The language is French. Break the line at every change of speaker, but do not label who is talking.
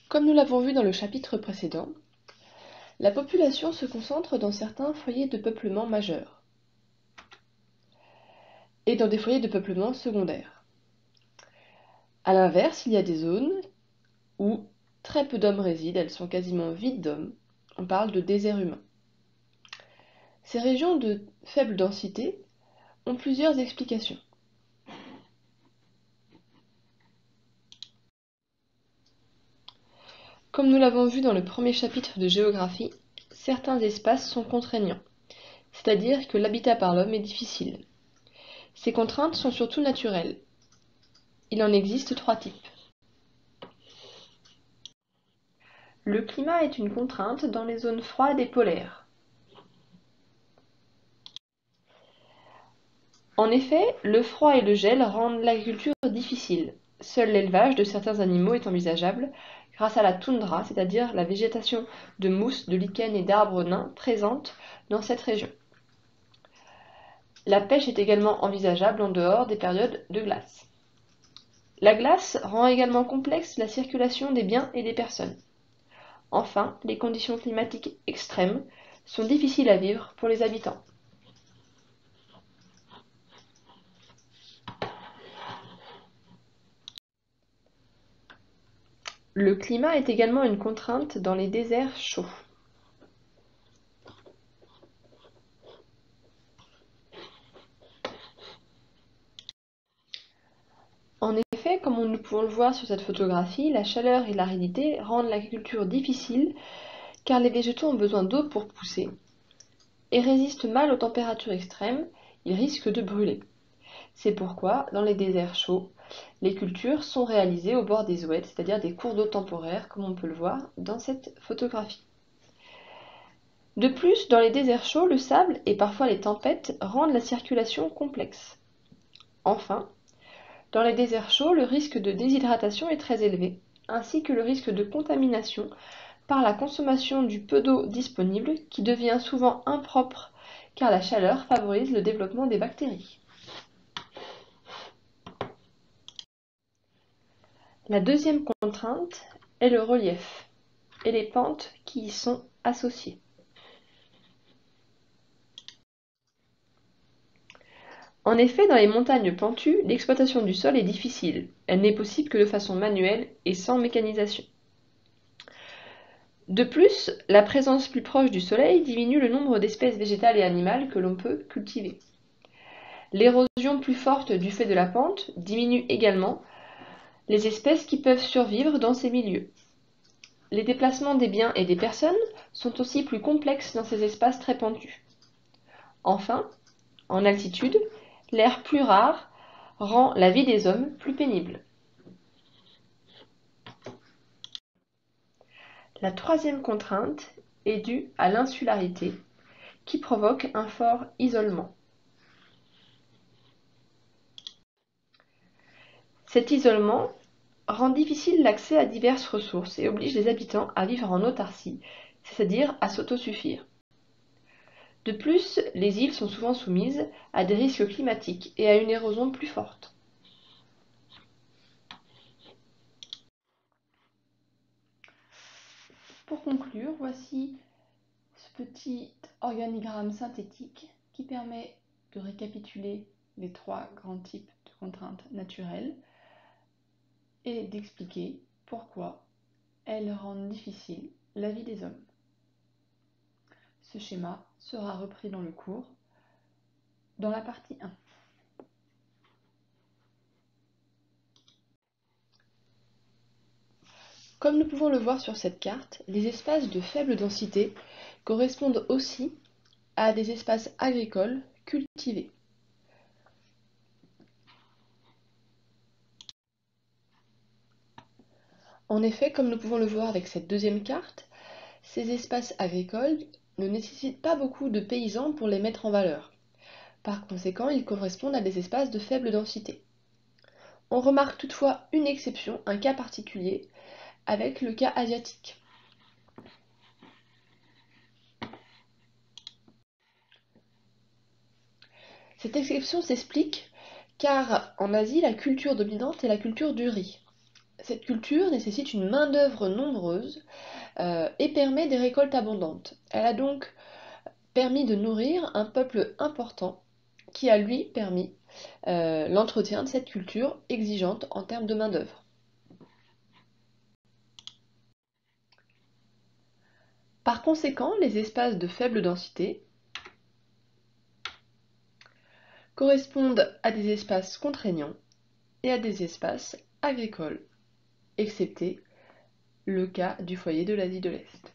Comme nous l'avons vu dans le chapitre précédent, la population se concentre dans certains foyers de peuplement majeurs et dans des foyers de peuplement secondaires. A l'inverse, il y a des zones où très peu d'hommes résident, elles sont quasiment vides d'hommes, on parle de désert humain. Ces régions de faible densité ont plusieurs explications. Comme nous l'avons vu dans le premier chapitre de géographie, certains espaces sont contraignants, c'est-à-dire que l'habitat par l'homme est difficile. Ces contraintes sont surtout naturelles. Il en existe 3 types. Le climat est une contrainte dans les zones froides et polaires. En effet, le froid et le gel rendent l'agriculture difficile. Seul l'élevage de certains animaux est envisageable grâce à la toundra, c'est-à-dire la végétation de mousse, de lichens et d'arbres nains présente dans cette région. La pêche est également envisageable en dehors des périodes de glace. La glace rend également complexe la circulation des biens et des personnes. Enfin, les conditions climatiques extrêmes sont difficiles à vivre pour les habitants. Le climat est également une contrainte dans les déserts chauds. En effet, comme nous pouvons le voir sur cette photographie, la chaleur et l'aridité rendent l'agriculture difficile car les végétaux ont besoin d'eau pour pousser et résistent mal aux températures extrêmes, ils risquent de brûler. C'est pourquoi, dans les déserts chauds, les cultures sont réalisées au bord des oueds, c'est-à-dire des cours d'eau temporaires, comme on peut le voir dans cette photographie. De plus, dans les déserts chauds, le sable et parfois les tempêtes rendent la circulation complexe. Enfin, dans les déserts chauds, le risque de déshydratation est très élevé, ainsi que le risque de contamination par la consommation du peu d'eau disponible qui devient souvent impropre car la chaleur favorise le développement des bactéries. La deuxième contrainte est le relief et les pentes qui y sont associées. En effet, dans les montagnes pentues, l'exploitation du sol est difficile. Elle n'est possible que de façon manuelle et sans mécanisation. De plus, la présence plus proche du soleil diminue le nombre d'espèces végétales et animales que l'on peut cultiver. L'érosion plus forte du fait de la pente diminue également les espèces qui peuvent survivre dans ces milieux. Les déplacements des biens et des personnes sont aussi plus complexes dans ces espaces très pentus. Enfin, en altitude, l'air plus rare rend la vie des hommes plus pénible. La troisième contrainte est due à l'insularité, qui provoque un fort isolement. Cet isolement rend difficile l'accès à diverses ressources et oblige les habitants à vivre en autarcie, c'est-à-dire à s'autosuffire. De plus, les îles sont souvent soumises à des risques climatiques et à une érosion plus forte. Pour conclure, voici ce petit organigramme synthétique qui permet de récapituler les 3 grands types de contraintes naturelles et d'expliquer pourquoi elles rendent difficile la vie des hommes. Ce schéma sera repris dans le cours dans la partie 1. Comme nous pouvons le voir sur cette carte, les espaces de faible densité correspondent aussi à des espaces agricoles cultivés. En effet, comme nous pouvons le voir avec cette deuxième carte, ces espaces agricoles ne nécessitent pas beaucoup de paysans pour les mettre en valeur. Par conséquent, ils correspondent à des espaces de faible densité. On remarque toutefois une exception, un cas particulier, avec le cas asiatique. Cette exception s'explique car en Asie, la culture dominante est la culture du riz. Cette culture nécessite une main-d'œuvre nombreuse et permet des récoltes abondantes. Elle a donc permis de nourrir un peuple important qui a lui permis l'entretien de cette culture exigeante en termes de main-d'œuvre. Par conséquent, les espaces de faible densité correspondent à des espaces contraignants et à des espaces agricoles, excepté le cas du foyer de l'Asie de l'Est.